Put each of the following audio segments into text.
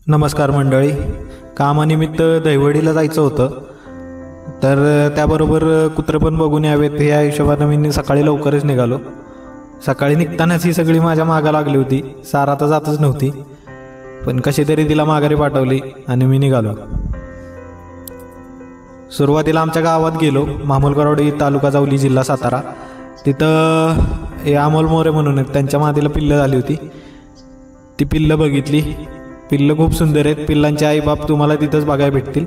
नमस्कार मंडळी. कामानिमित्त दहिवडीला जायचं होतं, तर त्याबरोबर कुत्रं पण बघून यावेत या हिशोबानं मी सकाळी लवकरच निघालो. सकाळी निघतानाच ही सगळी माझ्या मागं लागली होती. सारा तर जातच नव्हती, पण कशी तरी तिला माघारी पाठवली आणि मी निघालो. सुरुवातीला आमच्या गावात गेलो, मामुलकरवाडी, तालुका जावली, जिल्हा सातारा. तिथं हे अमोल मोरे म्हणून आहेत, त्यांच्या मादीला पिल्लं झाली होती. ती पिल्लं बघितली. पिल्लं खूप सुंदर आहेत. पिल्लांचे आईबाप तुम्हाला तिथंच बघायला भेटतील.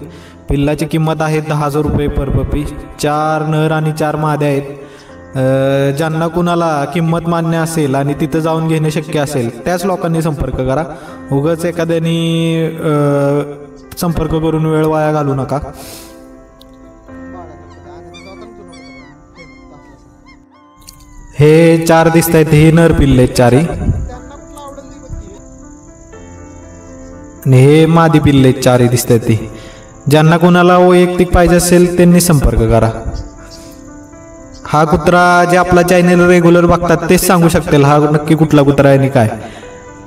पिल्लाची किंमत आहे 10,000 रुपये पर पपी. 4 नर आणि 4 माद्या आहेत. ज्यांना कुणाला किंमत मान्य असेल आणि तिथं जाऊन घेणे शक्य असेल त्याच लोकांनी संपर्क करा. उगाच एखाद्यानी संपर्क करून वेळ वाया घालू नका. हे 4 दिसत आहेत, हे नर पिल्ले आहेत 4ही, आणि हे मादी पिल्ले आहेत 4ही दिसत आहेत. ती ज्यांना कोणाला वैयक्तिक पाहिजे असेल त्यांनी संपर्क करा. हा कुत्रा जे आपला चॅनल रेग्युलर बघतात तेच सांगू शकतील हा नक्की कुठला कुत्रा आहे आणि काय.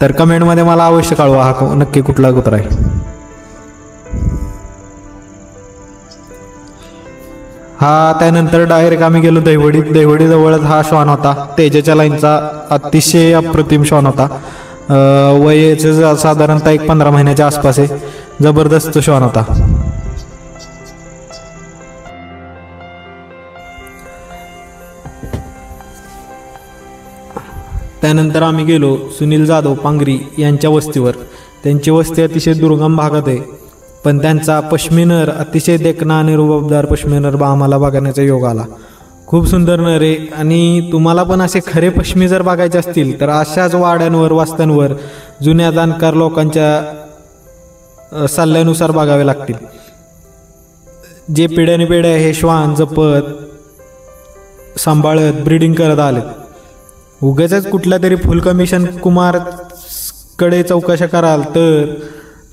तर कमेंटमध्ये मला अवश्य कळवा हा नक्की कुठला कुत्रा आहे. त्यानंतर डायरेक्ट आम्ही गेलो दहिवडी. दहिवडीजवळच हा श्वान होता. तेजाच्या लाईनचा अतिशय अप्रतिम श्वान होता. वयाचं साधारणतः 15 महिन्याच्या आसपास आहे. जबरदस्त श्वान होता. त्यानंतर आम्ही गेलो सुनील जाधव पांगरी यांच्या वस्तीवर. त्यांची वस्ती अतिशय दुर्गम भागात आहे, पण त्यांचा पश्मिनर अतिशय देखणा आणि रुबाबदार पश्मिनर आम्हाला बघण्याचा योग आला. खूप सुंदर नर आहे. आणि तुम्हाला पण असे खरे पश्मी जर बघायचे असतील तर अशाच वाड्यांवर, वस्त्यांवर जुन्या जाणकार लोकांच्या सल्ल्यानुसार बघावे लागतील, जे पिढ्याने पिढ्या हे श्वान जपत, सांभाळत, ब्रीडिंग करत आले. उगाचच कुठल्या तरी फुल कमिशन कुमारकडे चौकशा कराल तर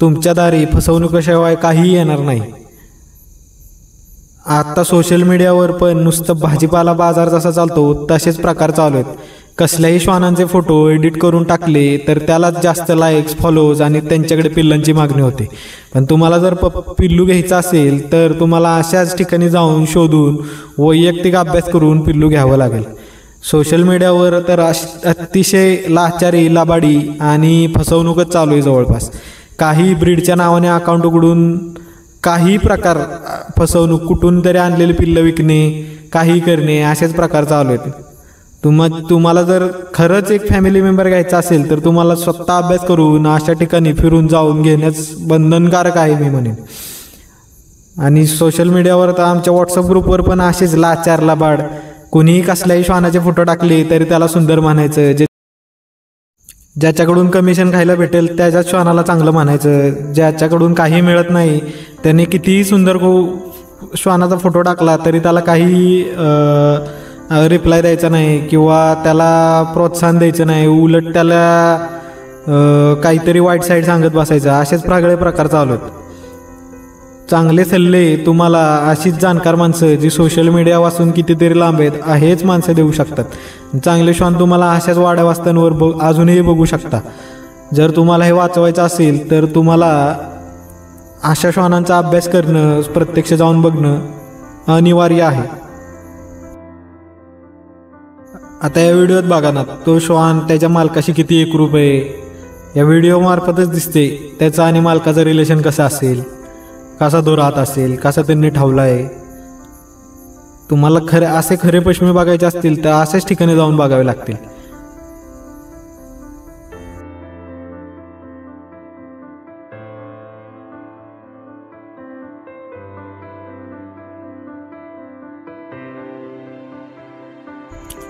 तुमच्या दारी फसवणुकीशिवाय काहीही येणार नाही. आता सोशल मीडियावर पण नुसतं भाजीपाला बाजार जसा चालतो तसेच प्रकार चालू आहेत. कसल्याही श्वानांचे फोटो एडिट करून टाकले तर त्यालाच जास्त लाईक्स, फॉलोज आणि त्यांच्याकडे पिल्लांची मागणी होते. पण तुम्हाला जर पिल्लू घ्यायचं असेल तर तुम्हाला अशाच ठिकाणी जाऊन शोधून वैयक्तिक अभ्यास करून पिल्लू घ्यावं लागेल. सोशल मीडियावर तर अतिशय लाचारी, लबाडी आणि फसवणूकच चालू आहे जवळपास. काही ब्रीडच्या नावाने अकाउंट उघडून काही प्रकार फसवणूक, कुठून तरी आणलेले पिल्लं विकणे, काही करणे, असेच प्रकार चालू आहेत. तुम्हाला जर खरंच एक फॅमिली मेंबर घ्यायचा असेल तर तुम्हाला स्वतः अभ्यास करून अशा ठिकाणी फिरून जाऊन घेण्यास बंधनकारक आहे मी म्हणेन. आणि सोशल मीडियावर तर आमच्या व्हॉट्सअप ग्रुपवर पण असेच लाचार, लबाड, कोणीही कसल्याही श्वानाचे फोटो टाकले तरी त्याला सुंदर म्हणायचं. ज्याच्याकडून कमिशन खायला भेटेल त्याच्याच श्वानाला चांगलं म्हणायचं. ज्याच्याकडून काही मिळत नाही त्याने कितीही सुंदर श्वानाचा फोटो टाकला तरी त्याला काही रिप्लाय द्यायचा नाही किंवा त्याला प्रोत्साहन द्यायचं नाही. उलट त्याला काहीतरी वाईट साईड सांगत बसायचं. असेच सगळे प्रकार चालू आहेत. चांगले सल्ले तुम्हाला अशीच जाणकार माणसं जी सोशल मीडिया वाचून कितीतरी लांब आहेत हेच माणसं देऊ शकतात. चांगले श्वान तुम्हाला अशाच वाड्या वास्त्यांवर अजूनही बघू शकता. जर तुम्हाला हे वाचवायचं असेल तर तुम्हाला अशा श्वानांचा अभ्यास करणं, प्रत्यक्ष जाऊन बघणं अनिवार्य आहे. आता या व्हिडिओत बघा ना, तो श्वान त्याच्या मालकाशी किती एकरूप आहे या व्हिडिओ मार्फतच दिसते. त्याचा आणि मालकाचं रिलेशन कसं असेल, कसा दोरात असेल, कसा त्यांनी ठेवला आहे. तुम्हाला असे खरे पश्मी बघायचे असतील तर अशाच ठिकाणी जाऊन बघावे लागतील.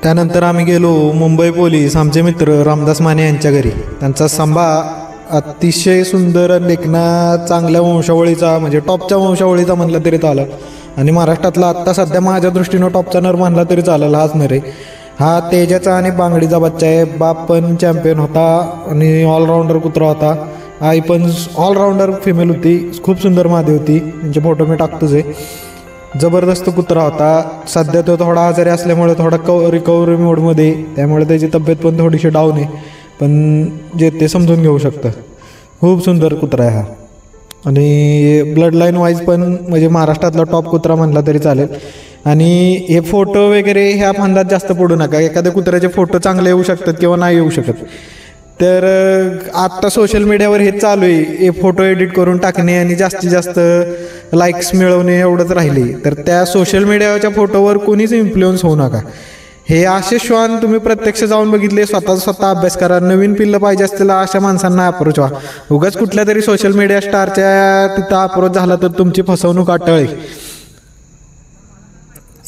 त्यानंतर आम्ही गेलो मुंबई पोलीस, आमचे मित्र रामदास माने यांच्या घरी. त्यांचा संभा अतिशय सुंदर, देखणा, चांगल्या वंशावळीचा, म्हणजे टॉपच्या वंशावळीचा म्हणलं तरी चालेल. आणि महाराष्ट्रातला आत्ता सध्या माझ्या दृष्टीनं टॉपचा नर म्हणला तरी चालेल हाच नर आहे. हा तेजाचा आणि बांगडीचा बच्चा आहे. बाप पण चॅम्पियन होता आणि ऑलराऊंडर कुत्रा होता. आई पण ऑलराऊंडर फिमेल होती. खूप सुंदर मादी होती. त्यांचे फोटो मी टाकतोच आहे. जबरदस्त कुत्रा होता. सध्या तो थोडा आजारी असल्यामुळे थोडा रिकव्हरी मोडमध्ये, त्यामुळे त्याची तब्येत पण थोडीशी डाऊन आहे, पण जे ते समजून घेऊ शकतं. खूप सुंदर कुत्रा आहे हा. आणि ब्लड लाईन वाईज पण म्हणजे महाराष्ट्रातला टॉप कुत्रा म्हणला तरी चालेल. आणि हे फोटो वगैरे ह्या फंदात जास्त पडू नका. एखाद्या कुत्र्याचे फोटो चांगले येऊ शकतात किंवा नाही येऊ शकत. तर आत्ता सोशल मीडियावर हेच चालू आहे, हे फोटो एडिट करून टाकणे आणि जास्तीत जास्त लाईक्स मिळवणे एवढंच राहिले. तर त्या सोशल मीडियाच्या फोटोवर कोणीच इन्फ्लुअन्स होऊ नका. हे असे श्वान तुम्ही प्रत्यक्ष जाऊन बघितले, स्वतः अभ्यास करा. नवीन पिल्लं पाहिजे असतील अशा माणसांना अप्रोच व्हा. उगाच कुठल्या तरी सोशल मीडिया स्टारच्या तिथं अप्रोच झाला तर तुमची फसवणूक अटळ.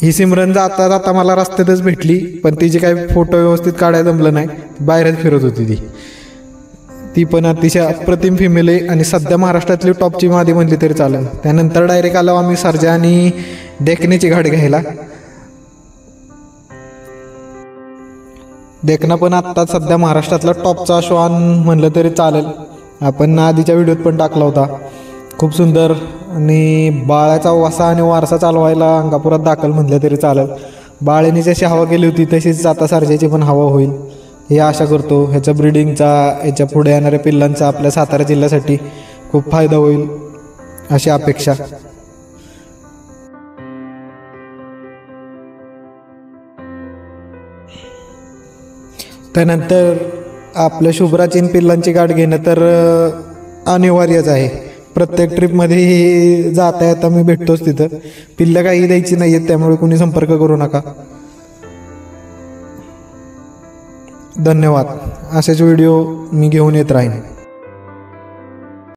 ही सिमरन जाता जाता मला रस्त्यातच भेटली, पण तिचे काही फोटो व्यवस्थित काढायला जमलं नाही, बाहेरच फिरत होती ती पण अतिशय अप्रतिम फिमेल आहे आणि सध्या महाराष्ट्रातली टॉपची मादी म्हणली तरी चालेल. त्यानंतर डायरेक्ट आलो आम्ही सर्जा आणि देखण्याची गाडी घ्यायला. देखना पण आत्ता सध्या महाराष्ट्रातला टॉपचा श्वान म्हणलं तरी चालेल. आपण आधीच्या व्हिडिओत पण टाकला होता. खूप सुंदर आणि बाळाचा वसा आणि वारसा चालवायला अंगापुरात दाखल म्हणलं तरी चालेल. बाळाने जशी हवा केली होती तशीच आता सर्जाची पण हवा होईल हे आशा करतो. ह्याच्या ब्रीडिंगचा, ह्याच्या पुढे येणाऱ्या पिल्लांचा आपल्या सातारा जिल्ह्यासाठी खूप फायदा होईल अशी अपेक्षा. त्यानंतर आपल्या शुभ्राचीन पिल्लांची गाठ घेणं तर अनिवार्यच आहे. प्रत्येक ट्रिपमध्ये जाता येता मी भेटतोच तिथं. पिल्लं काही द्यायची नाही आहेत, त्यामुळे कुणी संपर्क करू नका. धन्यवाद. असेच व्हिडिओ मी घेऊन येत राहीन.